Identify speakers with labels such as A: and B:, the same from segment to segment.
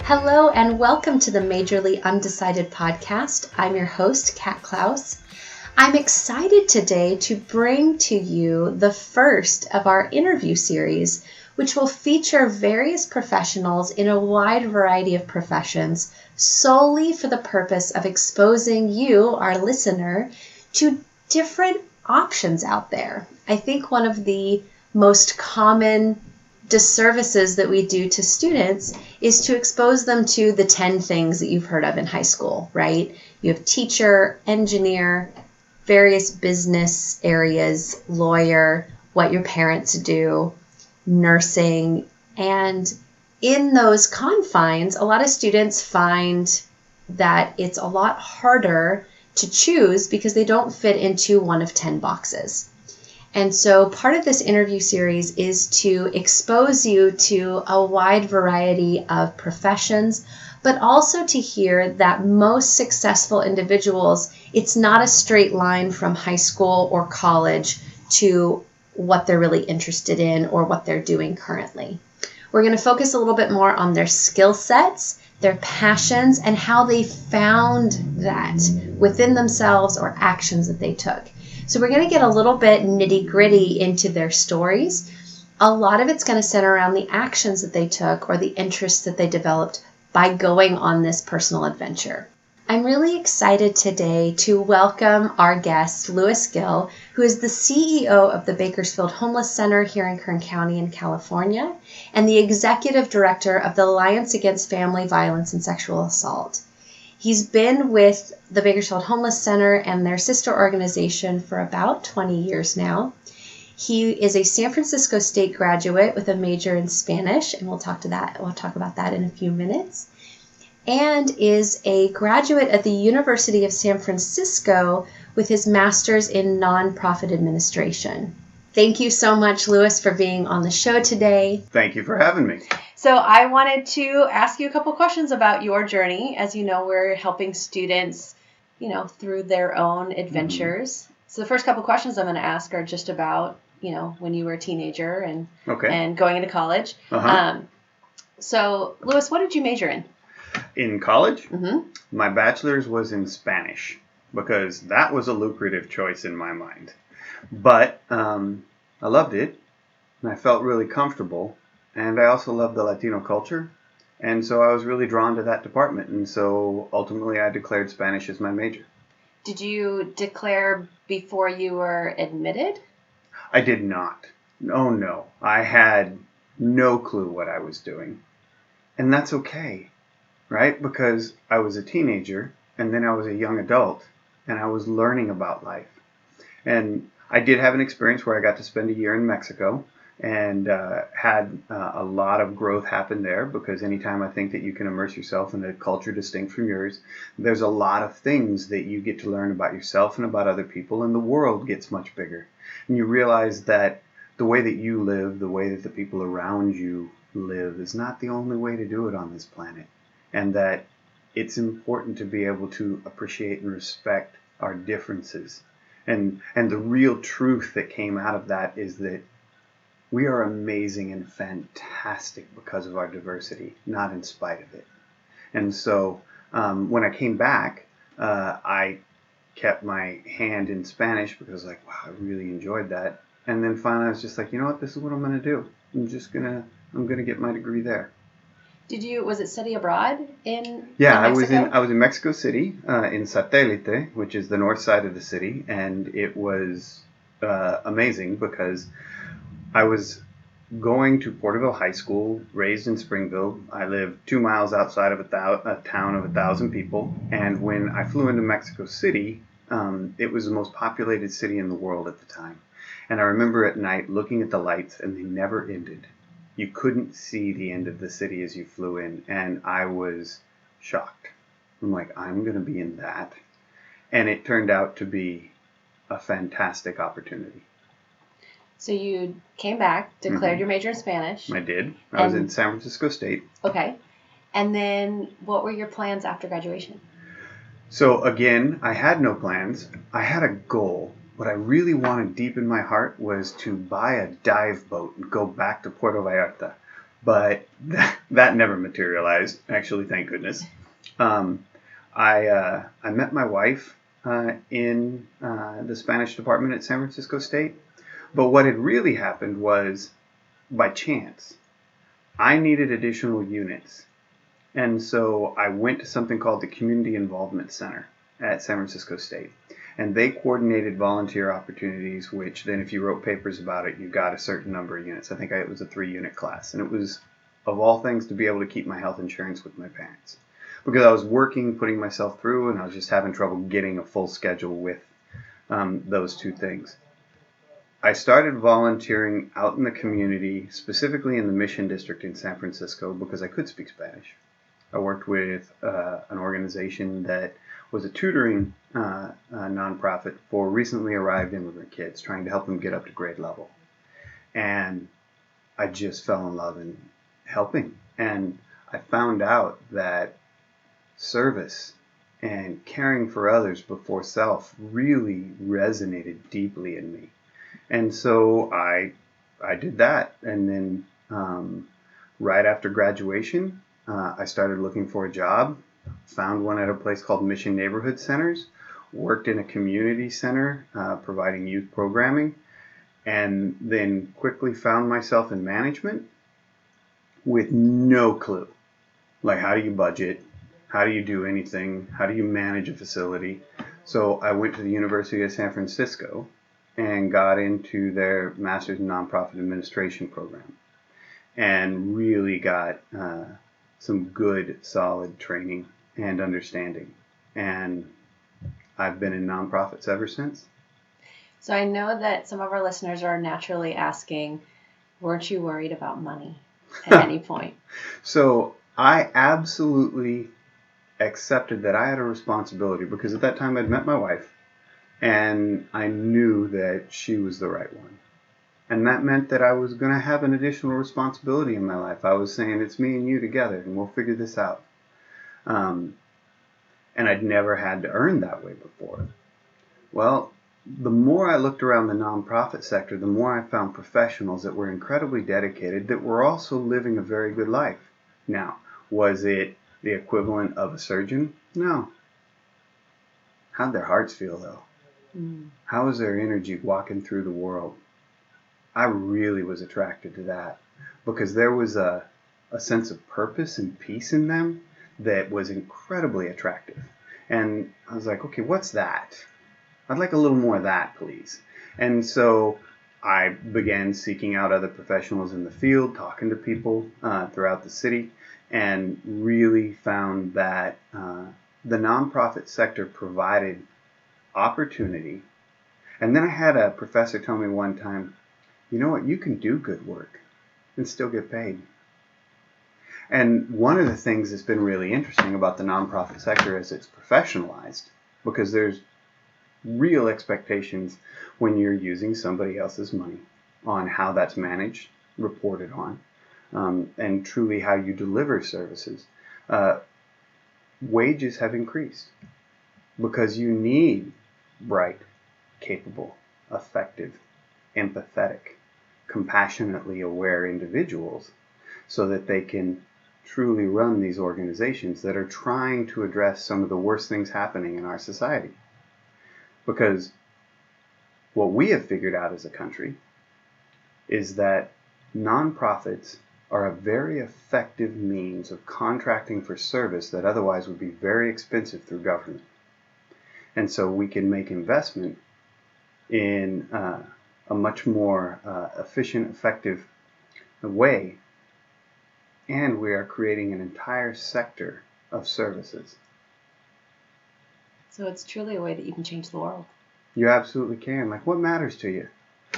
A: Hello and welcome to the Majorly Undecided podcast. I'm your host, Kat Klaus. I'm excited today to bring to you the first of our interview series, which will feature various professionals in a wide variety of professions solely for the purpose of exposing you, our listener, to different options out there. I think one of the most common disservices that we do to students is to expose them to the 10 things that you've heard of in high school, right? You have teacher, engineer, various business areas, lawyer, what your parents do, nursing, and in those confines, a lot of students find that it's a lot harder to choose because they don't fit into one of 10 boxes. And so part of this interview series is to expose you to a wide variety of professions, but also to hear that most successful individuals, it's not a straight line from high school or college to what they're really interested in or what they're doing currently. We're going to focus a little bit more on their skill sets, their passions, and how they found that within themselves or actions that they took. So we're going to get a little bit nitty-gritty into their stories. A lot of it's going to center around the actions that they took or the interests that they developed by going on this personal adventure. I'm really excited today to welcome our guest, Gill, who is the CEO of the Bakersfield Homeless Center here in Kern County in California and the executive director of the Alliance Against Family Violence and Sexual Assault. He's been with the Bakersfield Homeless Center and their sister organization for about 20 years now. He is a San Francisco State graduate with a major in Spanish, and we'll talk about that in a few minutes, and is a graduate at the University of San Francisco with his master's in nonprofit administration. Thank you so much, Louis, for being on the show today.
B: Thank you for having me.
A: So I wanted to ask you a couple questions about your journey. As you know, we're helping students, through their own adventures. Mm-hmm. So the first couple questions I'm going to ask are just about, when you were a teenager and going into college.
B: Uh-huh.
A: So, Louis, what did you major in?
B: In college?
A: Mm-hmm.
B: My bachelor's was in Spanish because that was a lucrative choice in my mind. But I loved it, and I felt really comfortable. And I also love the Latino culture, and so I was really drawn to that department, and so ultimately I declared Spanish as my major.
A: Did you declare before you were admitted?
B: I did not. Oh, no. I had no clue what I was doing. And that's okay, right? Because I was a teenager, and then I was a young adult, and I was learning about life. And I did have an experience where I got to spend a year in Mexico, and had a lot of growth happen there, because anytime I think that you can immerse yourself in a culture distinct from yours, there's a lot of things that you get to learn about yourself and about other people, and the world gets much bigger. And you realize that the way that you live, the way that the people around you live, is not the only way to do it on this planet, and that it's important to be able to appreciate and respect our differences. And the real truth that came out of that is that we are amazing and fantastic because of our diversity, not in spite of it. And so when I came back, I kept my hand in Spanish because wow, I really enjoyed that. And then finally I was just like, you know what, this is what I'm going to do. I'm going to get my degree there.
A: Was it study abroad in
B: Yeah,
A: Mexico?
B: I was in Mexico City, in Satélite, which is the north side of the city, and it was amazing because I was going to Porterville High School, raised in Springville. I lived 2 miles outside of a town of 1,000 people. And when I flew into Mexico City, it was the most populated city in the world at the time. And I remember at night looking at the lights, and they never ended. You couldn't see the end of the city as you flew in. And I was shocked. I'm like, I'm going to be in that. And it turned out to be a fantastic opportunity.
A: So you came back, declared your major in Spanish.
B: I did. I was in San Francisco State.
A: Okay. And then what were your plans after graduation?
B: So again, I had no plans. I had a goal. What I really wanted deep in my heart was to buy a dive boat and go back to Puerto Vallarta. But that never materialized, actually, thank goodness. I met my wife in the Spanish department at San Francisco State. But what had really happened was, by chance, I needed additional units. And so I went to something called the Community Involvement Center at San Francisco State. And they coordinated volunteer opportunities, which then if you wrote papers about it, you got a certain number of units. I think it was a 3-unit class. And it was, of all things, to be able to keep my health insurance with my parents. Because I was working, putting myself through, and I was just having trouble getting a full schedule with those two things. I started volunteering out in the community, specifically in the Mission District in San Francisco, because I could speak Spanish. I worked with an organization that was a tutoring nonprofit for recently arrived immigrant kids, trying to help them get up to grade level. And I just fell in love in helping. And I found out that service and caring for others before self really resonated deeply in me. And so I did that. And then right after graduation, I started looking for a job, found one at a place called Mission Neighborhood Centers, worked in a community center providing youth programming, and then quickly found myself in management with no clue. Like, how do you budget? How do you do anything? How do you manage a facility? So I went to the University of San Francisco and got into their Master's in Nonprofit Administration program and really got some good, solid training and understanding. And I've been in nonprofits ever since.
A: So I know that some of our listeners are naturally asking, weren't you worried about money at any point?
B: So I absolutely accepted that I had a responsibility, because at that time I'd met my wife and I knew that she was the right one. And that meant that I was going to have an additional responsibility in my life. I was saying, it's me and you together, and we'll figure this out. And I'd never had to earn that way before. Well, the more I looked around the nonprofit sector, the more I found professionals that were incredibly dedicated, that were also living a very good life. Now, was it the equivalent of a surgeon? No. How'd their hearts feel, though? How was their energy walking through the world? I really was attracted to that, because there was a sense of purpose and peace in them that was incredibly attractive. And I was like, okay, what's that? I'd like a little more of that, please. And so I began seeking out other professionals in the field, talking to people throughout the city, and really found that the nonprofit sector provided opportunity. And then I had a professor tell me one time, you know what, you can do good work and still get paid. And one of the things that's been really interesting about the nonprofit sector is it's professionalized, because there's real expectations when you're using somebody else's money on how that's managed, reported on, and truly how you deliver services. Wages have increased because you need bright, capable, effective, empathetic, compassionately aware individuals so that they can truly run these organizations that are trying to address some of the worst things happening in our society. Because what we have figured out as a country is that nonprofits are a very effective means of contracting for service that otherwise would be very expensive through government. And so we can make investment in a much more efficient, effective way, and we are creating an entire sector of services.
A: So it's truly a way that you can change the world.
B: You absolutely can. Like, what matters to you?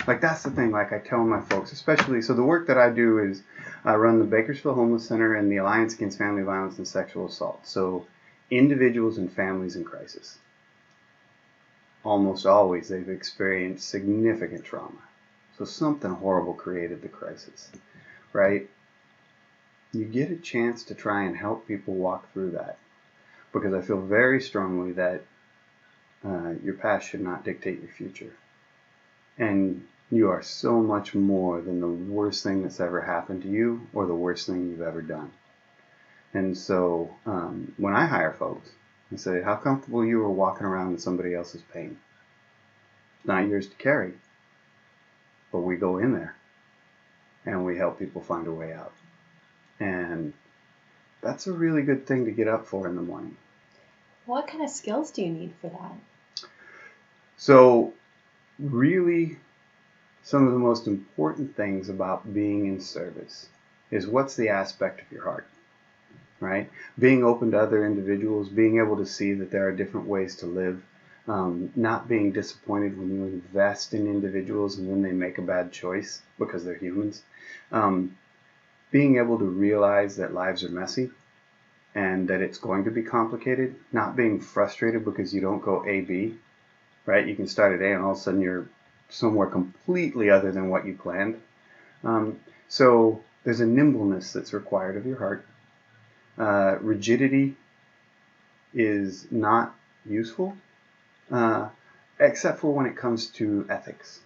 B: Like, that's the thing, like I tell my folks, especially, so the work that I do is I run the Bakersfield Homeless Center and the Alliance Against Family Violence and Sexual Assault. So individuals and families in crisis. Almost always they've experienced significant trauma. So something horrible created the crisis, right? You get a chance to try and help people walk through that, because I feel very strongly that your past should not dictate your future. And You are so much more than the worst thing that's ever happened to you or the worst thing you've ever done. And so when I hire folks, I say, how comfortable you are walking around in somebody else's pain? It's not yours to carry, but we go in there and we help people find a way out. And that's a really good thing to get up for in the morning.
A: What kind of skills do you need for that?
B: So really, some of the most important things about being in service is what's the aspect of your heart, right? Being open to other individuals, being able to see that there are different ways to live, not being disappointed when you invest in individuals and then they make a bad choice because they're humans. Being able to realize that lives are messy and that it's going to be complicated, not being frustrated because you don't go A, B, right? You can start at A and all of a sudden you're somewhere completely other than what you planned. So there's a nimbleness that's required of your heart. Rigidity is not useful, except for when it comes to ethics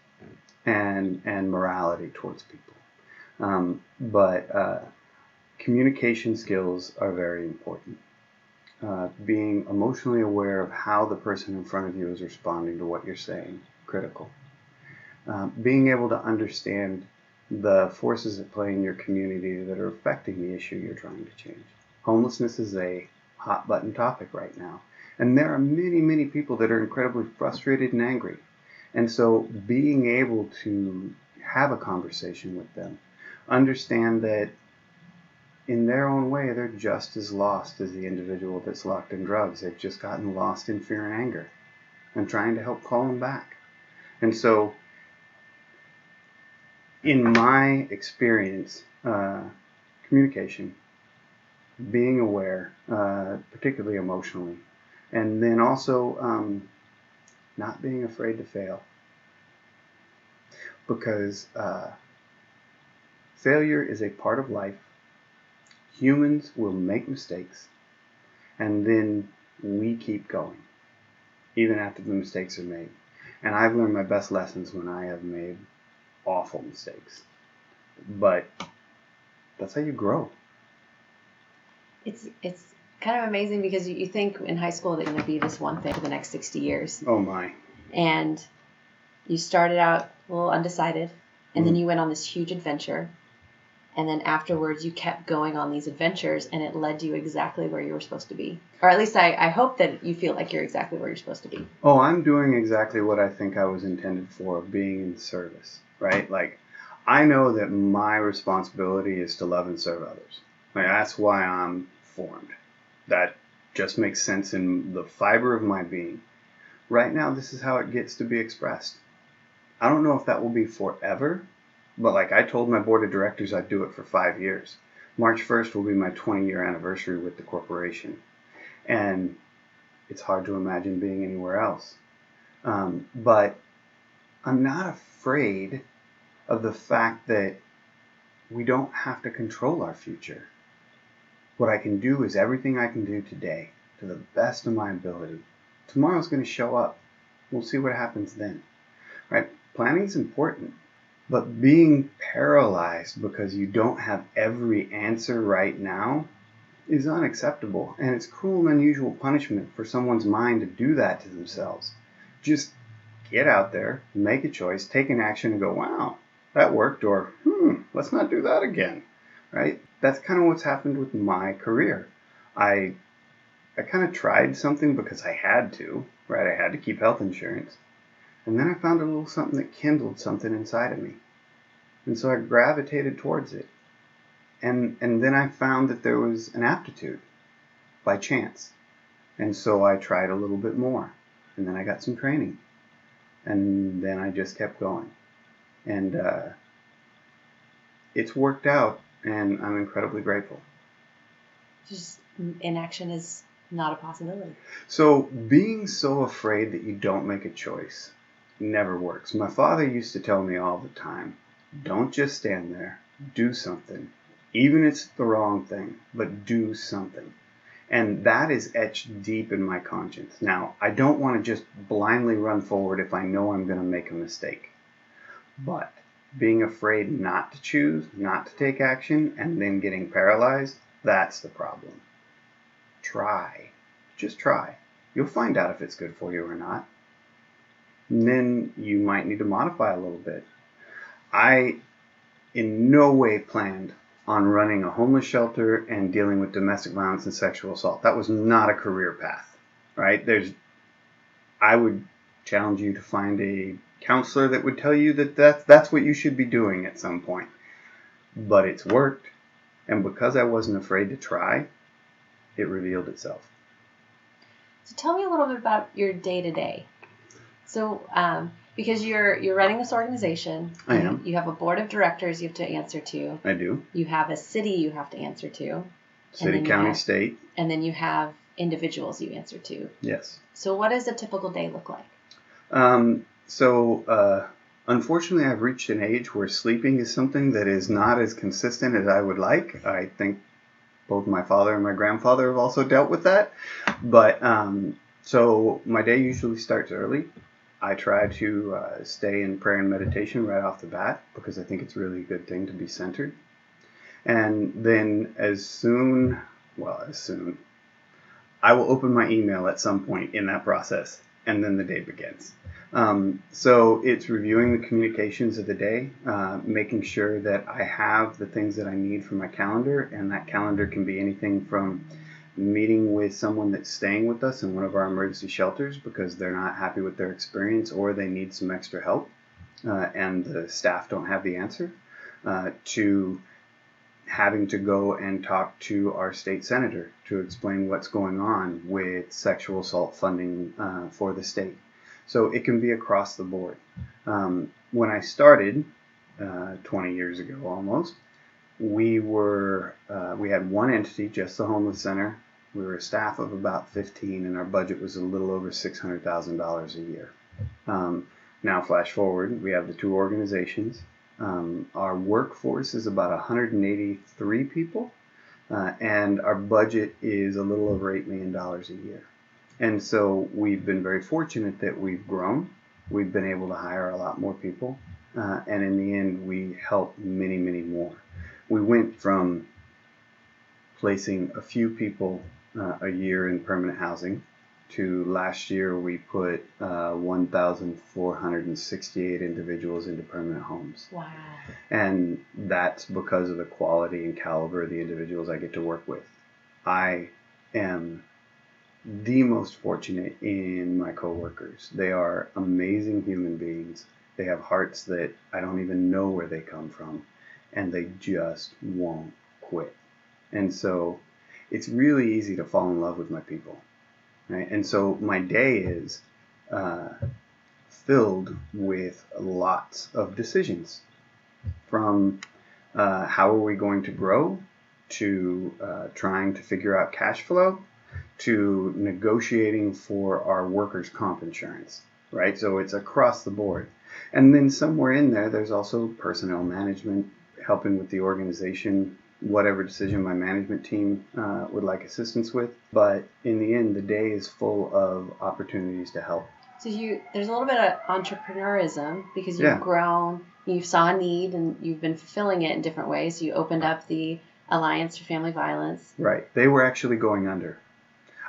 B: and morality towards people. But communication skills are very important. Being emotionally aware of how the person in front of you is responding to what you're saying, critical. Being able to understand the forces at play in your community that are affecting the issue you're trying to change. Homelessness is a hot button topic right now. And there are many, many people that are incredibly frustrated and angry. And so being able to have a conversation with them, understand that in their own way, they're just as lost as the individual that's locked in drugs. They've just gotten lost in fear and anger and trying to help call them back. And so in my experience, communication, being aware, particularly emotionally, and then also not being afraid to fail. Because failure is a part of life. Humans will make mistakes, and then we keep going, even after the mistakes are made. And I've learned my best lessons when I have made awful mistakes. But that's how you grow.
A: It's kind of amazing because you think in high school that you're going to be this one thing for the next 60 years.
B: Oh my.
A: And you started out a little undecided, and then you went on this huge adventure. And then afterwards, you kept going on these adventures, and it led you exactly where you were supposed to be. Or at least I hope that you feel like you're exactly where you're supposed to be.
B: Oh, I'm doing exactly what I think I was intended for, being in service, right? Like, I know that my responsibility is to love and serve others. Like, that's why I'm formed. That just makes sense in the fiber of my being. Right now, this is how it gets to be expressed. I don't know if that will be forever. But like I told my board of directors I'd do it for 5 years. March 1st will be my 20-year anniversary with the corporation. And it's hard to imagine being anywhere else. But I'm not afraid of the fact that we don't have to control our future. What I can do is everything I can do today to the best of my ability. Tomorrow's going to show up. We'll see what happens then. Right? Planning is important. But being paralyzed because you don't have every answer right now is unacceptable. And it's cruel and unusual punishment for someone's mind to do that to themselves. Just get out there, make a choice, take an action and go, wow, that worked, or let's not do that again, right? That's kind of what's happened with my career. I kind of tried something because I had to, right? I had to keep health insurance. And then I found a little something that kindled something inside of me. And so I gravitated towards it. And then I found that there was an aptitude by chance. And so I tried a little bit more. And then I got some training. And then I just kept going. And it's worked out, and I'm incredibly grateful.
A: Just inaction is not a possibility.
B: So being so afraid that you don't make a choice never works. My father used to tell me all the time, don't just stand there, do something. Even if it's the wrong thing, but do something. And that is etched deep in my conscience. Now, I don't want to just blindly run forward if I know I'm going to make a mistake. But being afraid not to choose, not to take action, and then getting paralyzed, that's the problem. Try. Just try. You'll find out if it's good for you or not. And then you might need to modify a little bit. I in no way planned on running a homeless shelter and dealing with domestic violence and sexual assault. That was not a career path, right? I would challenge you to find a counselor that would tell you that that's what you should be doing at some point. But it's worked. And because I wasn't afraid to try, it revealed itself.
A: So tell me a little bit about your day-to-day. So, because you're running this organization.
B: I am.
A: You have a board of directors you have to answer to.
B: I do.
A: You have a city you have to answer to.
B: City, county, state.
A: And then you have individuals you answer to.
B: Yes.
A: So what does a typical day look like?
B: Unfortunately, I've reached an age where sleeping is something that is not as consistent as I would like. I think both my father and my grandfather have also dealt with that. But so my day usually starts early. I try to stay in prayer and meditation right off the bat because I think it's really a good thing to be centered. And then as soon, I will open my email at some point in that process, and then the day begins. So it's reviewing the communications of the day, making sure that I have the things that I need for my calendar, and that calendar can be anything from meeting with someone that's staying with us in one of our emergency shelters because they're not happy with their experience or they need some extra help, and the staff don't have the answer, to having to go and talk to our state senator to explain what's going on with sexual assault funding for the state. So it can be across the board. When I started 20 years ago almost, we had one entity, just the homeless center. We were a staff of about 15, and our budget was a little over $600,000 a year. Now flash forward, we have the two organizations. Our workforce is about 183 people, and our budget is a little over $8 million a year. And so we've been very fortunate that we've grown. We've been able to hire a lot more people, and in the end, we help many, many more. We went from placing a few people a year in permanent housing to last year we put 1,468 individuals into permanent homes.
A: Wow.
B: And that's because of the quality and caliber of the individuals I get to work with. I am the most fortunate in my coworkers. They are amazing human beings. They have hearts that I don't even know where they come from, and they just won't quit. And so it's really easy to fall in love with my people. Right? And so my day is filled with lots of decisions, from how are we going to grow, to trying to figure out cash flow, to negotiating for our workers' comp insurance, right? So it's across the board. And then somewhere in there, there's also personnel management, helping with the organization, whatever decision my management team would like assistance with. But in the end, the day is full of opportunities to help.
A: So there's a little bit of entrepreneurism because you've grown, you saw a need, and you've been fulfilling it in different ways. You opened up the Alliance for Family Violence.
B: Right. They were actually going under.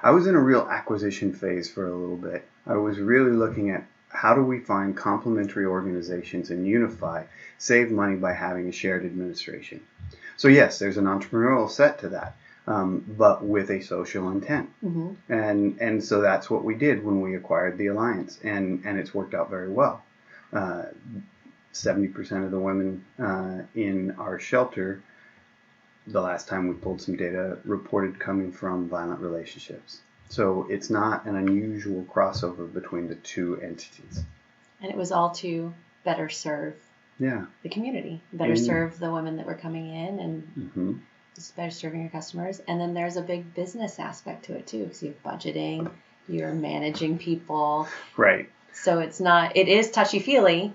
B: I was in a real acquisition phase for a little bit. I was really looking at how do we find complementary organizations and unify, save money by having a shared administration. So yes, there's an entrepreneurial set to that, but with a social intent. Mm-hmm. And so that's what we did when we acquired the Alliance, and it's worked out very well. 70% of the women in our shelter, the last time we pulled some data, reported coming from violent relationships. So it's not an unusual crossover between the two entities. And
A: it was all to better serve the community, better serve the women that were coming in, and just better serving your customers. And then there's a big business aspect to it too, because you have budgeting, you're managing people.
B: Right.
A: So it is touchy-feely.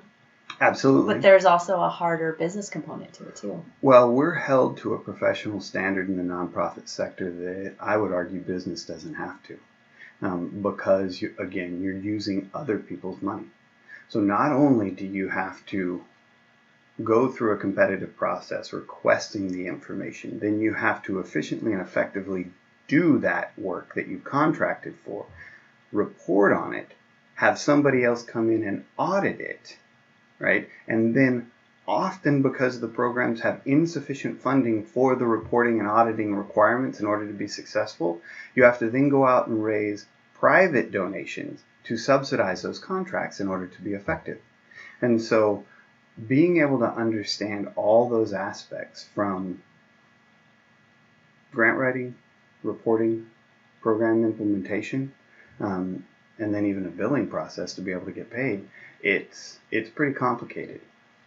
B: Absolutely.
A: But there's also a harder business component to it too.
B: Well, we're held to a professional standard in the nonprofit sector that I would argue business doesn't have to, because you're using other people's money. So not only do you have to go through a competitive process requesting the information, then you have to efficiently and effectively do that work that you contracted for, report on it, have somebody else come in and audit it, right? And then often, because the programs have insufficient funding for the reporting and auditing requirements in order to be successful, you have to then go out and raise private donations to subsidize those contracts in order to be effective. And so being able to understand all those aspects, from grant writing, reporting, program implementation, and then even a billing process to be able to get paid, it's pretty complicated,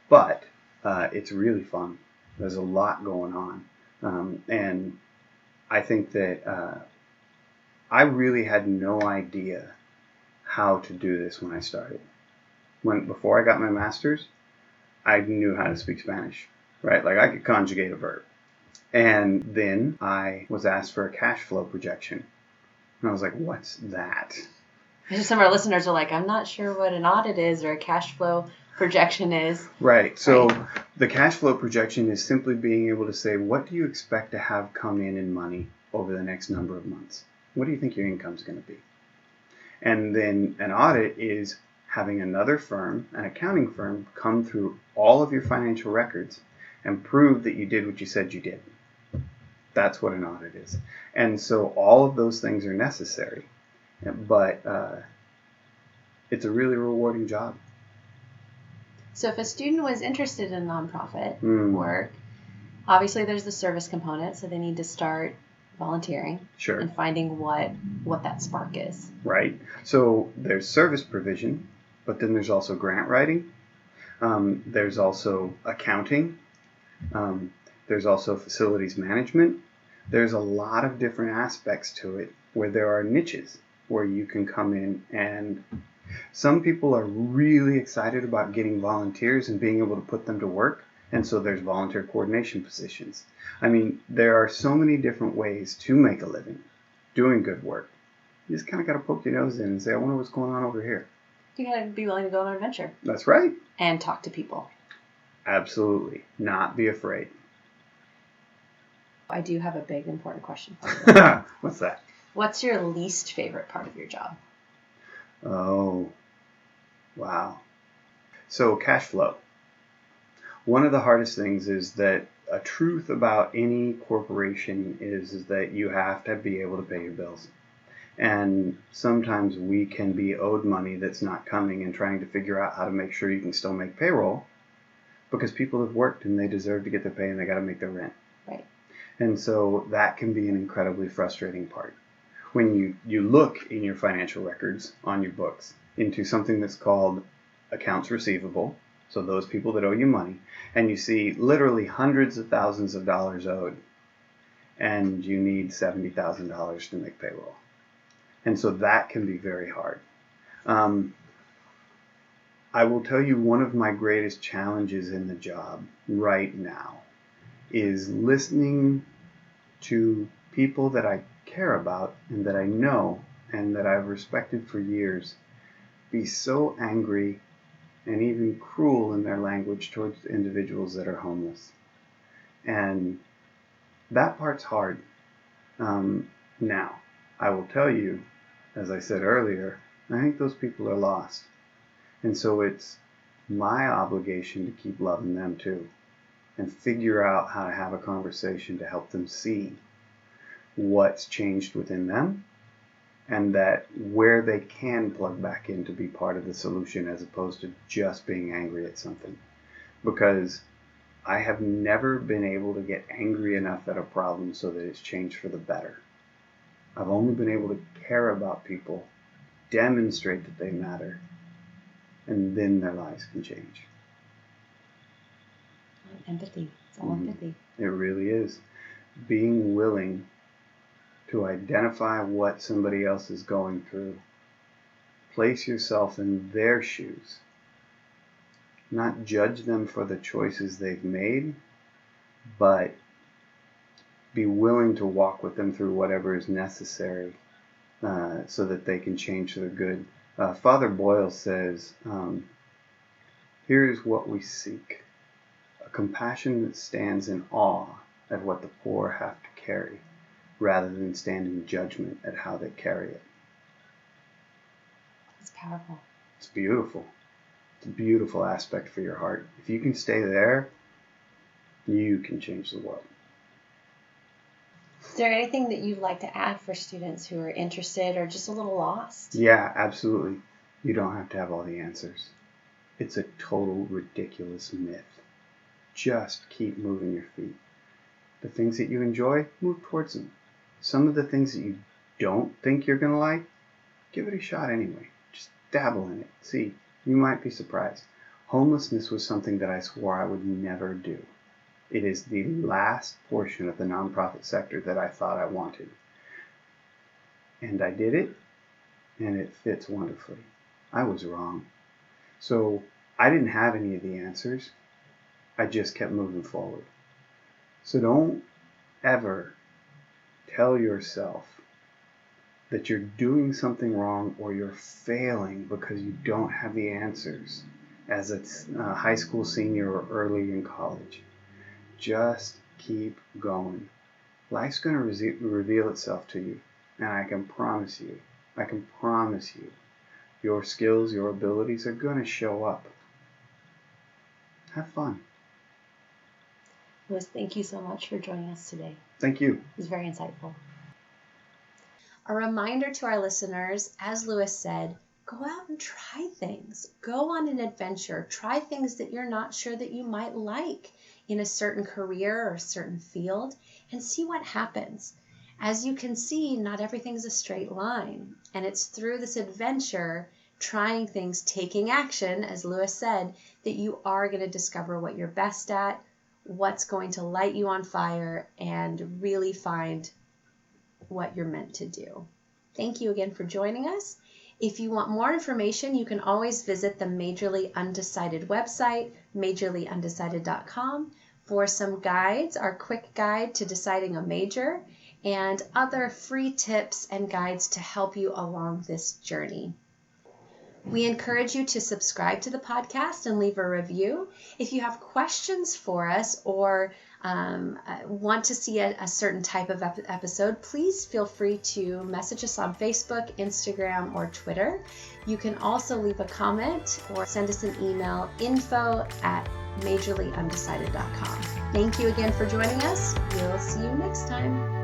B: but it's really fun. There's a lot going on, and I think that I really had no idea how to do this when I started. Before I got my master's, I knew how to speak Spanish, right? Like, I could conjugate a verb. And then I was asked for a cash flow projection. And I was like, what's that?
A: Some of our listeners are like, I'm not sure what an audit is or a cash flow projection is.
B: Right. So the cash flow projection is simply being able to say, what do you expect to have come in money over the next number of months? What do you think your income is going to be? And then an audit is having another firm, an accounting firm, come through all of your financial records and prove that you did what you said you did. That's what an audit is. And so all of those things are necessary. But it's a really rewarding job.
A: So if a student was interested in nonprofit work, obviously there's the service component, so they need to start volunteering and finding what that spark is.
B: Right. So there's service provision, but then there's also grant writing. There's also accounting. There's also facilities management. There's a lot of different aspects to it where there are niches where you can come in, and some people are really excited about getting volunteers and being able to put them to work. And so there's volunteer coordination positions. I mean, there are so many different ways to make a living doing good work. You just kind of got to poke your nose in and say, I wonder what's going on over here.
A: You got to be willing to go on an adventure.
B: That's right.
A: And talk to people.
B: Absolutely. Not be afraid.
A: I do have a big, important question for you.
B: What's that?
A: What's your least favorite part of your job?
B: Oh, wow. So cash flow. One of the hardest things is that a truth about any corporation is that you have to be able to pay your bills. And sometimes we can be owed money that's not coming, and trying to figure out how to make sure you can still make payroll, because people have worked and they deserve to get their pay and they got to make their rent.
A: Right.
B: And so that can be an incredibly frustrating part. When you look in your financial records on your books into something that's called accounts receivable, so those people that owe you money, and you see literally hundreds of thousands of dollars owed, and you need $70,000 to make payroll. And so that can be very hard. I will tell you, one of my greatest challenges in the job right now is listening to people that I care about and that I know and that I've respected for years be so angry and even cruel in their language towards individuals that are homeless. And that part's hard. Now, I will tell you, as I said earlier, I think those people are lost. And so it's my obligation to keep loving them too, and figure out how to have a conversation to help them see what's changed within them, and that where they can plug back in to be part of the solution as opposed to just being angry at something. Because I have never been able to get angry enough at a problem so that it's changed for the better. I've only been able to care about people, demonstrate that they matter, and then their lives can change.
A: Empathy. It's all empathy.
B: It really is. Being willing to identify what somebody else is going through. Place yourself in their shoes. Not judge them for the choices they've made, but be willing to walk with them through whatever is necessary so that they can change for the good. Father Boyle says, here's what we seek. compassion that stands in awe at what the poor have to carry, rather than stand in judgment at how they carry it.
A: It's powerful.
B: It's beautiful. It's a beautiful aspect for your heart. If you can stay there, you can change the world.
A: Is there anything that you'd like to add for students who are interested or just a little lost?
B: Yeah, absolutely. You don't have to have all the answers. It's a total ridiculous myth. Just keep moving your feet. The things that you enjoy, move towards them. Some of the things that you don't think you're going to like, give it a shot anyway. Just dabble in it. See, you might be surprised. Homelessness was something that I swore I would never do. It is the last portion of the nonprofit sector that I thought I wanted. And I did it, and it fits wonderfully. I was wrong. So I didn't have any of the answers. I just kept moving forward. So don't ever tell yourself that you're doing something wrong or you're failing because you don't have the answers as a high school senior or early in college. Just keep going. Life's going to reveal itself to you, and I can promise you, your skills, your abilities are going to show up. Have fun.
A: Louis, thank you so much for joining us today.
B: Thank you.
A: It was very insightful. A reminder to our listeners, as Louis said, go out and try things. Go on an adventure. Try things that you're not sure that you might like in a certain career or a certain field, and see what happens. As you can see, not everything's a straight line, and it's through this adventure, trying things, taking action, as Louis said, that you are going to discover what you're best at, what's going to light you on fire, and really find what you're meant to do. Thank you again for joining us. If you want more information, you can always visit the Majorly Undecided website, majorlyundecided.com, for some guides, our quick guide to deciding a major, and other free tips and guides to help you along this journey. We encourage you to subscribe to the podcast and leave a review. If you have questions for us or want to see a certain type of episode, please feel free to message us on Facebook, Instagram, or Twitter. You can also leave a comment or send us an email, info@majorlyundecided.com. Thank you again for joining us. We'll see you next time.